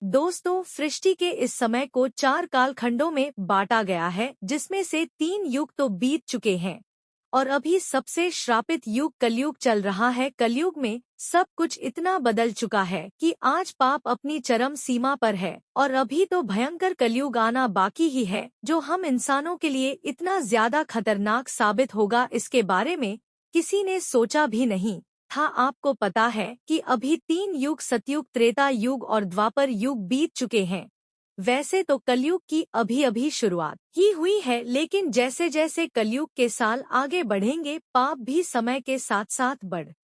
दोस्तों, सृष्टि के इस समय को 4 कालखंडों में बांटा गया है, जिसमें से 3 युग तो बीत चुके हैं और अभी सबसे श्रापित युग कलयुग चल रहा है। कलयुग में सब कुछ इतना बदल चुका है कि आज पाप अपनी चरम सीमा पर है और अभी तो भयंकर कलयुग आना बाकी ही है, जो हम इंसानों के लिए इतना ज्यादा खतरनाक साबित होगा, इसके बारे में किसी ने सोचा भी नहीं था। आपको पता है कि अभी 3 युग सतयुग, त्रेता युग और द्वापर युग बीत चुके हैं। वैसे तो कलयुग की अभी अभी शुरुआत ही हुई है, लेकिन जैसे जैसे कलयुग के साल आगे बढ़ेंगे, पाप भी समय के साथ साथ बढ़ता।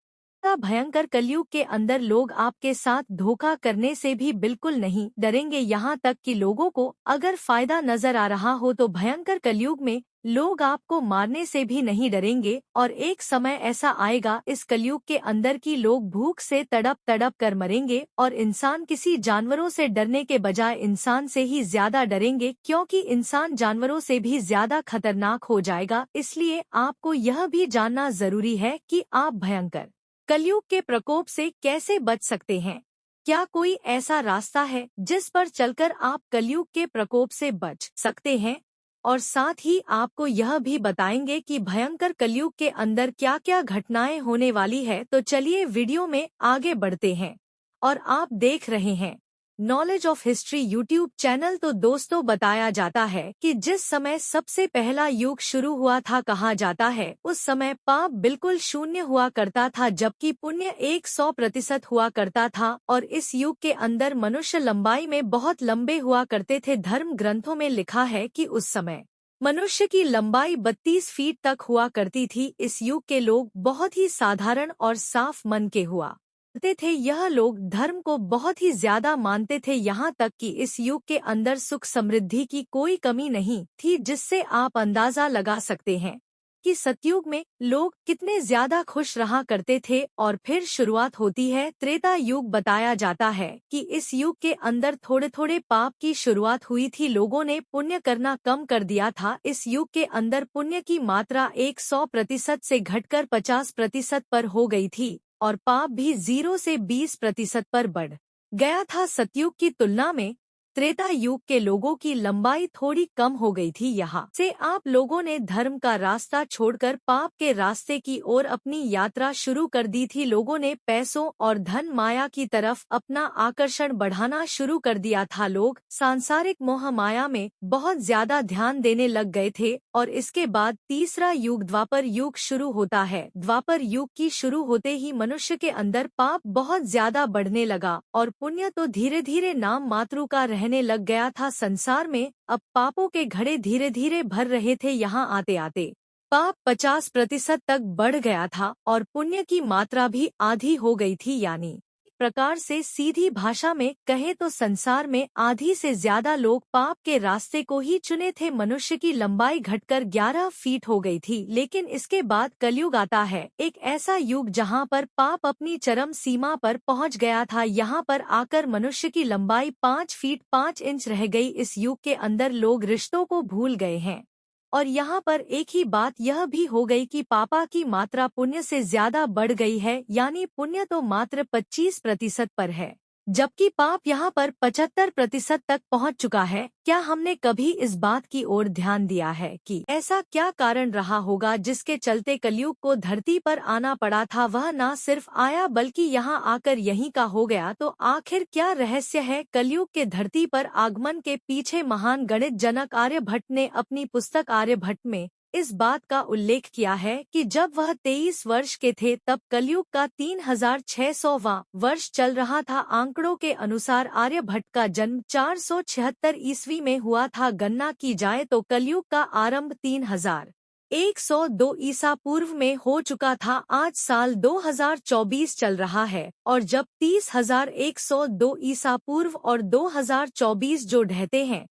भयंकर कलयुग के अंदर लोग आपके साथ धोखा करने से भी बिल्कुल नहीं डरेंगे। यहाँ तक कि लोगों को अगर फायदा नजर आ रहा हो तो भयंकर कलयुग में लोग आपको मारने से भी नहीं डरेंगे। और एक समय ऐसा आएगा इस कलयुग के अंदर कि लोग भूख से तड़प तड़प कर मरेंगे और इंसान किसी जानवरों से डरने के बजाय इंसान से ही ज्यादा डरेंगे, क्योंकि इंसान जानवरों से भी ज्यादा खतरनाक हो जाएगा। इसलिए आपको यह भी जानना जरूरी है कि आप भयंकर कलयुग के प्रकोप से कैसे बच सकते हैं। क्या कोई ऐसा रास्ता है जिस पर चलकर आप कलयुग के प्रकोप से बच सकते हैं? और साथ ही आपको यह भी बताएंगे कि भयंकर कलयुग के अंदर क्या क्या घटनाएं होने वाली है। तो चलिए वीडियो में आगे बढ़ते हैं। और आप देख रहे हैं knowledge of history YouTube channel. तो दोस्तों, बताया जाता है कि जिस समय सबसे पहला युग शुरू हुआ था, कहा जाता है उस समय पाप बिल्कुल शून्य हुआ करता था, जबकि पुण्य 100% हुआ करता था। और इस युग के अंदर मनुष्य लंबाई में बहुत लंबे हुआ करते थे। धर्म ग्रंथों में लिखा है कि उस समय मनुष्य की लंबाई 32 फीट तक हुआ करती थी। इस युग के लोग बहुत ही साधारण और साफ मन के हुआ करते थे। यह लोग धर्म को बहुत ही ज्यादा मानते थे, यहाँ तक कि इस युग के अंदर सुख समृद्धि की कोई कमी नहीं थी, जिससे आप अंदाजा लगा सकते हैं कि सतयुग में लोग कितने ज्यादा खुश रहा करते थे। और फिर शुरुआत होती है त्रेता युग। बताया जाता है कि इस युग के अंदर थोड़े थोड़े पाप की शुरुआत हुई थी, लोगों ने पुण्य करना कम कर दिया था। इस युग के अंदर पुण्य की मात्रा 100% से घटकर 50% पर हो गई थी और पाप भी 0 से 20% पर बढ़ गया था। सतयुग की तुलना में त्रेता युग के लोगों की लंबाई थोड़ी कम हो गई थी। यहाँ से आप लोगों ने धर्म का रास्ता छोड़कर पाप के रास्ते की ओर अपनी यात्रा शुरू कर दी थी। लोगों ने पैसों और धन माया की तरफ अपना आकर्षण बढ़ाना शुरू कर दिया था। लोग सांसारिक मोह माया में बहुत ज्यादा ध्यान देने लग गए थे। और इसके बाद तीसरा युग द्वापर युग शुरू होता है। द्वापर युग की शुरू होते ही मनुष्य के अंदर पाप बहुत ज्यादा बढ़ने लगा और पुण्य तो धीरे धीरे नाम मात्र का रहने लग गया था। संसार में अब पापों के घड़े धीरे धीरे भर रहे थे। यहाँ आते आते पाप 50% तक बढ़ गया था और पुण्य की मात्रा भी आधी हो गई थी। यानी प्रकार से सीधी भाषा में कहे तो संसार में आधी से ज्यादा लोग पाप के रास्ते को ही चुने थे। मनुष्य की लंबाई घटकर 11 फीट हो गई थी। लेकिन इसके बाद कलयुग आता है, एक ऐसा युग जहां पर पाप अपनी चरम सीमा पर पहुंच गया था। यहां पर आकर मनुष्य की लंबाई 5 फीट 5 इंच रह गई। इस युग के अंदर लोग रिश्तों को भूल गए हैं और यहाँ पर एक ही बात यह भी हो गई कि पापा की मात्रा पुण्य से ज्यादा बढ़ गई है। यानी पुण्य तो मात्र 25% पर है, जबकि पाप यहाँ पर 75% तक पहुँच चुका है। क्या हमने कभी इस बात की ओर ध्यान दिया है कि ऐसा क्या कारण रहा होगा जिसके चलते कलयुग को धरती पर आना पड़ा था? वह ना सिर्फ आया बल्कि यहाँ आकर यहीं का हो गया। तो आखिर क्या रहस्य है कलयुग के धरती पर आगमन के पीछे? महान गणित जनक आर्यभट्ट ने अपनी पुस्तक आर्यभट्ट में इस बात का उल्लेख किया है कि जब वह 23 वर्ष के थे तब कलयुग का 3600वां वर्ष चल रहा था। आंकड़ों के अनुसार आर्यभट्ट का जन्म 476 ईस्वी में हुआ था। गणना की जाए तो कलयुग का आरंभ 3102 ईसा पूर्व में हो चुका था। आज साल 2024 चल रहा है और जब 30,102 ईसा पूर्व और 2024 जो ढहते हैं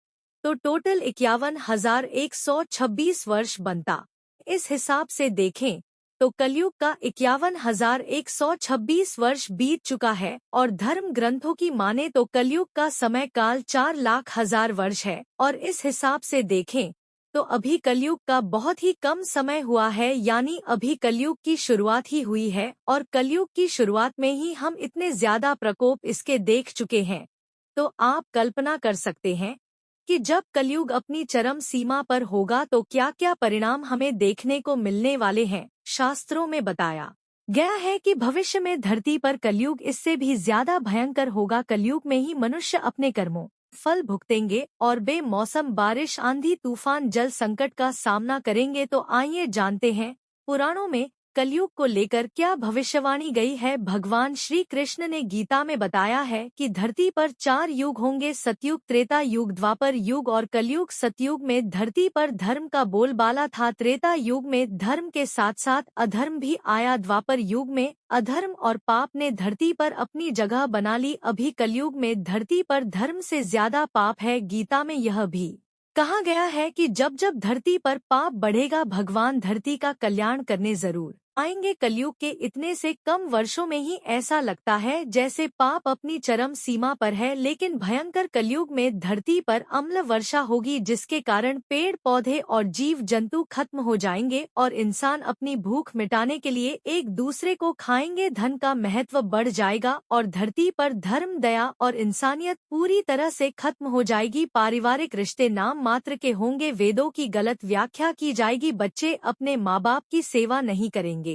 तो टोटल 51,126 वर्ष बनता। इस हिसाब से देखें तो कलयुग का 51,126 वर्ष बीत चुका है और धर्म ग्रंथों की माने तो कलयुग का समय काल 4,00,000 वर्ष है। और इस हिसाब से देखें तो अभी कलयुग का बहुत ही कम समय हुआ है, यानी अभी कलयुग की शुरुआत ही हुई है और कलयुग की शुरुआत में ही हम इतने ज्यादा प्रकोप इसके देख चुके हैं। तो आप कल्पना कर सकते हैं कि जब कलयुग अपनी चरम सीमा पर होगा तो क्या क्या परिणाम हमें देखने को मिलने वाले हैं। शास्त्रों में बताया गया है कि भविष्य में धरती पर कलयुग इससे भी ज्यादा भयंकर होगा। कलयुग में ही मनुष्य अपने कर्मों फल भुगतेंगे और बेमौसम बारिश, आंधी, तूफान, जल संकट का सामना करेंगे। तो आइए जानते हैं पुराणों में कलयुग को लेकर क्या भविष्यवाणी गई है। भगवान श्री कृष्ण ने गीता में बताया है कि धरती पर 4 युग होंगे, सतयुग, त्रेता युग, द्वापर युग और कलयुग। सतयुग में धरती पर धर्म का बोलबाला था, त्रेता युग में धर्म के साथ साथ अधर्म भी आया, द्वापर युग में अधर्म और पाप ने धरती पर अपनी जगह बना ली। अभी कलयुग में धरती पर धर्म से ज्यादा पाप है। गीता में यह भी कहा गया है कि जब जब धरती पर पाप बढ़ेगा भगवान धरती का कल्याण करने जरूर आएंगे। कलयुग के इतने से कम वर्षों में ही ऐसा लगता है जैसे पाप अपनी चरम सीमा पर है, लेकिन भयंकर कलयुग में धरती पर अम्ल वर्षा होगी जिसके कारण पेड़ पौधे और जीव जंतु खत्म हो जाएंगे और इंसान अपनी भूख मिटाने के लिए एक दूसरे को खाएंगे। धन का महत्व बढ़ जाएगा और धरती पर धर्म, दया और इंसानियत पूरी तरह से खत्म हो जाएगी। पारिवारिक रिश्ते नाम मात्र के होंगे, वेदों की गलत व्याख्या की जाएगी, बच्चे अपने माँ बाप की सेवा नहीं करेंगे।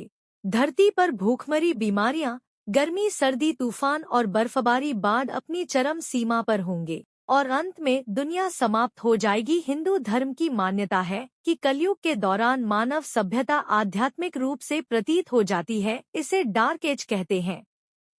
धरती पर भूखमरी, बीमारियां, गर्मी, सर्दी, तूफान और बर्फबारी, बाढ़ अपनी चरम सीमा पर होंगे और अंत में दुनिया समाप्त हो जाएगी। हिंदू धर्म की मान्यता है कि कलयुग के दौरान मानव सभ्यता आध्यात्मिक रूप से प्रतीत हो जाती है। इसे डार्क एज कहते हैं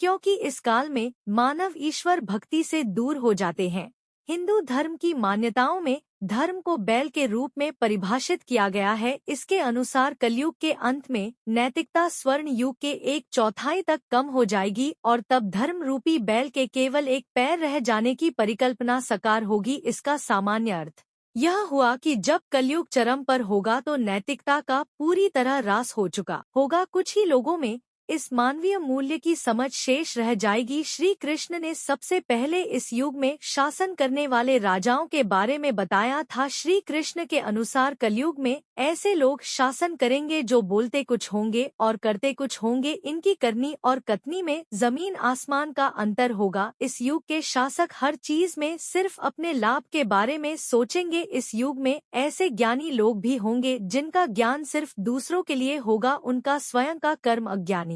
क्योंकि इस काल में मानव ईश्वर भक्ति से दूर हो जाते हैं। हिंदू धर्म की मान्यताओं में धर्म को बैल के रूप में परिभाषित किया गया है। इसके अनुसार कलयुग के अंत में नैतिकता स्वर्ण युग के 1/4 तक कम हो जाएगी और तब धर्म रूपी बैल के केवल एक पैर रह जाने की परिकल्पना साकार होगी। इसका सामान्य अर्थ यह हुआ कि जब कलयुग चरम पर होगा तो नैतिकता का पूरी तरह ह्रास हो चुका होगा। कुछ ही लोगों में इस मानवीय मूल्य की समझ शेष रह जाएगी। श्री कृष्ण ने सबसे पहले इस युग में शासन करने वाले राजाओं के बारे में बताया था। श्री कृष्ण के अनुसार कलयुग में ऐसे लोग शासन करेंगे जो बोलते कुछ होंगे और करते कुछ होंगे। इनकी करनी और कथनी में जमीन आसमान का अंतर होगा। इस युग के शासक हर चीज में सिर्फ अपने लाभ के बारे में सोचेंगे। इस युग में ऐसे ज्ञानी लोग भी होंगे जिनका ज्ञान सिर्फ दूसरों के लिए होगा, उनका स्वयं का कर्म अज्ञानी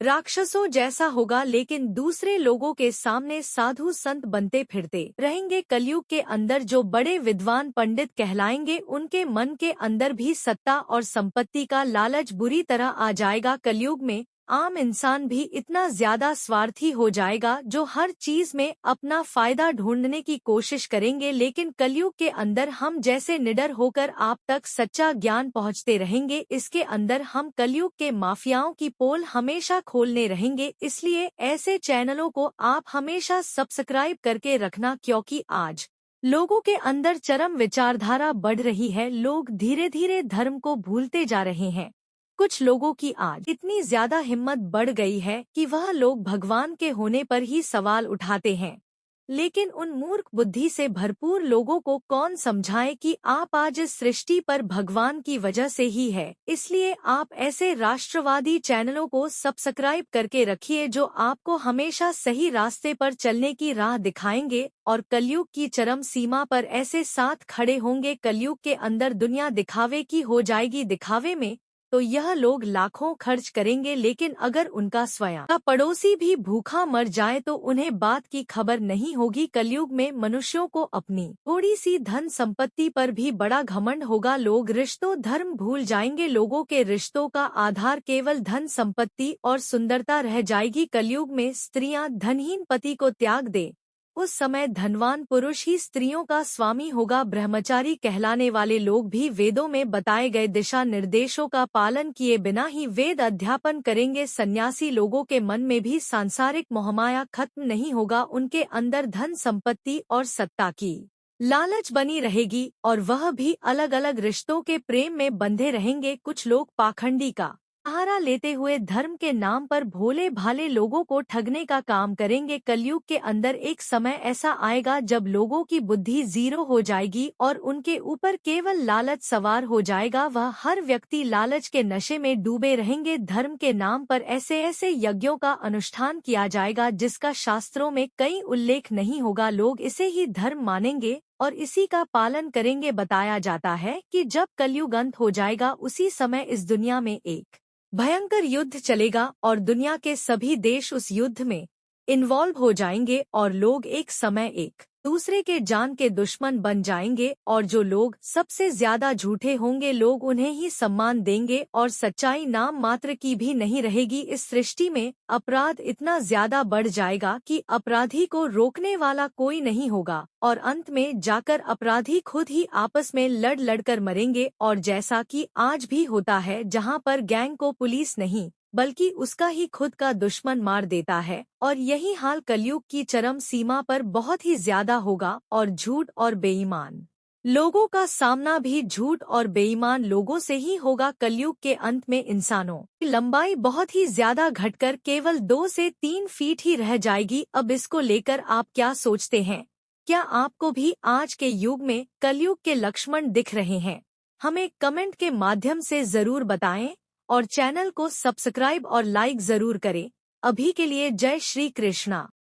राक्षसों जैसा होगा, लेकिन दूसरे लोगों के सामने साधु संत बनते फिरते रहेंगे। कलयुग के अंदर जो बड़े विद्वान पंडित कहलाएंगे उनके मन के अंदर भी सत्ता और संपत्ति का लालच बुरी तरह आ जाएगा। कलयुग में आम इंसान भी इतना ज्यादा स्वार्थी हो जाएगा जो हर चीज में अपना फायदा ढूंढने की कोशिश करेंगे। लेकिन कलयुग के अंदर हम जैसे निडर होकर आप तक सच्चा ज्ञान पहुंचते रहेंगे। इसके अंदर हम कलयुग के माफियाओं की पोल हमेशा खोलने रहेंगे। इसलिए ऐसे चैनलों को आप हमेशा सब्सक्राइब करके रखना, क्योंकि आज लोगों के अंदर चरम विचारधारा बढ़ रही है। लोग धीरे धीरे धर्म को भूलते जा रहे हैं। कुछ लोगों की आज इतनी ज्यादा हिम्मत बढ़ गई है कि वह लोग भगवान के होने पर ही सवाल उठाते हैं। लेकिन उन मूर्ख बुद्धि से भरपूर लोगों को कौन समझाए कि आप आज इस सृष्टि पर भगवान की वजह से ही है। इसलिए आप ऐसे राष्ट्रवादी चैनलों को सब्सक्राइब करके रखिए जो आपको हमेशा सही रास्ते पर चलने की राह दिखाएंगे और कलयुग की चरम सीमा पर ऐसे साथ खड़े होंगे। कलयुग के अंदर दुनिया दिखावे की हो जाएगी। दिखावे में तो यह लोग लाखों खर्च करेंगे, लेकिन अगर उनका स्वयं का पड़ोसी भी भूखा मर जाए तो उन्हें बात की खबर नहीं होगी। कलयुग में मनुष्यों को अपनी थोड़ी सी धन संपत्ति पर भी बड़ा घमंड होगा। लोग रिश्तों धर्म भूल जाएंगे। लोगों के रिश्तों का आधार केवल धन संपत्ति और सुंदरता रह जाएगी। कलयुग में स्त्रियां धनहीन पति को त्याग दे, उस समय धनवान पुरुष ही स्त्रियों का स्वामी होगा। ब्रह्मचारी कहलाने वाले लोग भी वेदों में बताए गए दिशा निर्देशों का पालन किए बिना ही वेद अध्यापन करेंगे। सन्यासी लोगों के मन में भी सांसारिक मोहमाया खत्म नहीं होगा। उनके अंदर धन संपत्ति और सत्ता की लालच बनी रहेगी और वह भी अलग अलग रिश्तों के प्रेम में बंधे रहेंगे। कुछ लोग पाखंडी का सहारा लेते हुए धर्म के नाम पर भोले भाले लोगों को ठगने का काम करेंगे। कलयुग के अंदर एक समय ऐसा आएगा जब लोगों की बुद्धि जीरो हो जाएगी और उनके ऊपर केवल लालच सवार हो जाएगा। वह हर व्यक्ति लालच के नशे में डूबे रहेंगे। धर्म के नाम पर ऐसे ऐसे यज्ञों का अनुष्ठान किया जाएगा जिसका शास्त्रों में कहीं उल्लेख नहीं होगा। लोग इसे ही धर्म मानेंगे और इसी का पालन करेंगे। बताया जाता है कि जब कलयुग अंत हो जाएगा उसी समय इस दुनिया में एक भयंकर युद्ध चलेगा और दुनिया के सभी देश उस युद्ध में इन्वॉल्व हो जाएंगे और लोग एक समय एक दूसरे के जान के दुश्मन बन जाएंगे और जो लोग सबसे ज्यादा झूठे होंगे लोग उन्हें ही सम्मान देंगे और सच्चाई नाम मात्र की भी नहीं रहेगी। इस सृष्टि में अपराध इतना ज्यादा बढ़ जाएगा कि अपराधी को रोकने वाला कोई नहीं होगा और अंत में जाकर अपराधी खुद ही आपस में लड़ लड़कर मरेंगे। और जैसा कि आज भी होता है जहां पर गैंग को पुलिस नहीं बल्कि उसका ही खुद का दुश्मन मार देता है, और यही हाल कलयुग की चरम सीमा पर बहुत ही ज्यादा होगा। और झूठ और बेईमान लोगों का सामना भी झूठ और बेईमान लोगों से ही होगा। कलयुग के अंत में इंसानों की लंबाई बहुत ही ज्यादा घटकर केवल 2 से 3 फीट ही रह जाएगी। अब इसको लेकर आप क्या सोचते हैं? क्या आपको भी आज के युग में कलयुग के लक्ष्मण दिख रहे हैं? हमें कमेंट के माध्यम से जरूर बताएं और चैनल को सब्सक्राइब और लाइक जरूर करें। अभी के लिए जय श्री कृष्णा।